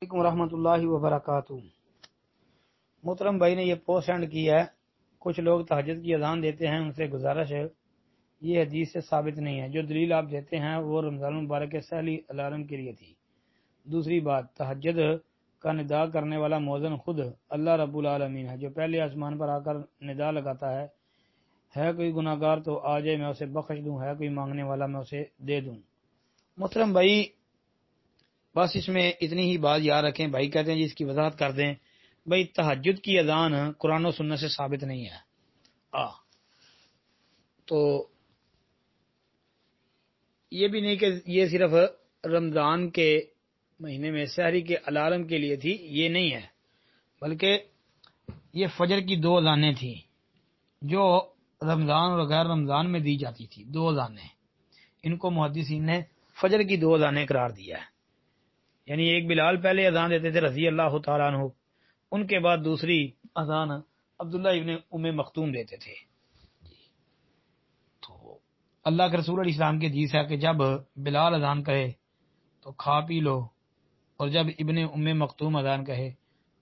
علیکم ورحمۃ اللہ وبرکاتہ۔ محترم بھائی نے یہ پوسٹ سینڈ کی ہے، کچھ لوگ تہجد کی اذان دیتے ہیں، ان سے گزارش ہے یہ حدیث سے ثابت نہیں ہے، جو دلیل آپ دیتے ہیں وہ رمضان المبارک کے سحری الارم کے لیے تھی۔ دوسری بات، تہجد کا ندا کرنے والا مؤذن خود اللہ رب العالمین ہے، جو پہلے آسمان پر آ کر ندا لگاتا ہے کوئی گناہ گار تو آ جائے میں اسے بخش دوں، ہے کوئی مانگنے والا میں اسے دے دوں۔ محترم بھائی بس اس میں اتنی ہی بات یاد رکھیں، بھائی کہتے ہیں جی اس کی وضاحت کر دیں۔ بھائی تہجد کی اذان قرآن و سنت سے ثابت نہیں ہے، تو یہ بھی نہیں کہ یہ صرف رمضان کے مہینے میں سحری کے الارم کے لیے تھی، یہ نہیں ہے، بلکہ یہ فجر کی 2 اذانیں تھیں جو رمضان اور غیر رمضان میں دی جاتی تھی، 2 اذانیں، ان کو محدثین نے فجر کی 2 اذانیں قرار دیا ہے۔ یعنی ایک بلال پہلے اذان دیتے تھے رضی اللہ تعالیٰ عنہ، ان کے بعد دوسری اذان عبداللہ ابن ام مختوم دیتے تھے۔ تو اللہ کے رسول علیہ السلام کی حدیث ہے کہ جب بلال اذان کہے تو کھا پی لو، اور جب ابن ام مختوم اذان کہے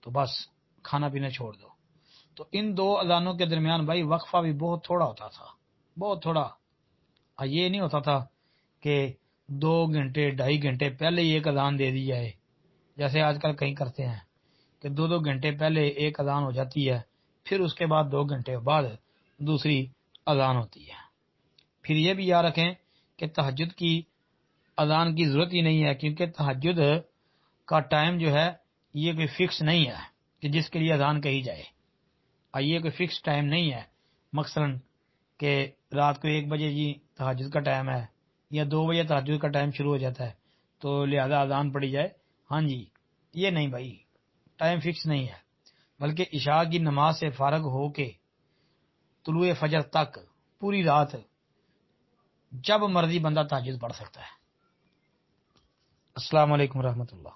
تو بس کھانا پینا چھوڑ دو۔ تو ان 2 اذانوں کے درمیان بھائی وقفہ بھی بہت تھوڑا ہوتا تھا، بہت تھوڑا۔ یہ نہیں ہوتا تھا کہ 2 گھنٹے 2.5 گھنٹے پہلے ہی ایک اذان دے دی جائے، جیسے آج کل کہیں کرتے ہیں کہ 2 گھنٹے پہلے ایک اذان ہو جاتی ہے، پھر اس کے بعد 2 گھنٹے بعد دوسری اذان ہوتی ہے۔ پھر یہ بھی یاد رکھیں کہ تہجد کی اذان کی ضرورت ہی نہیں ہے، کیونکہ تہجد کا ٹائم جو ہے یہ کوئی فکس نہیں ہے کہ جس کے لیے اذان کہی جائے۔ یہ کوئی فکس ٹائم نہیں ہے، مثلا کہ رات کو 1 بجے جی تہجد کا ٹائم ہے، یا 2 بجے تہجد کا ٹائم شروع ہو جاتا ہے تو لہذا اذان پڑی جائے۔ ہاں جی، یہ نہیں بھائی، ٹائم فکس نہیں ہے، بلکہ عشاء کی نماز سے فارغ ہو کے طلوع فجر تک پوری رات جب مرضی بندہ تہجد پڑھ سکتا ہے۔ السلام علیکم ورحمۃ اللہ۔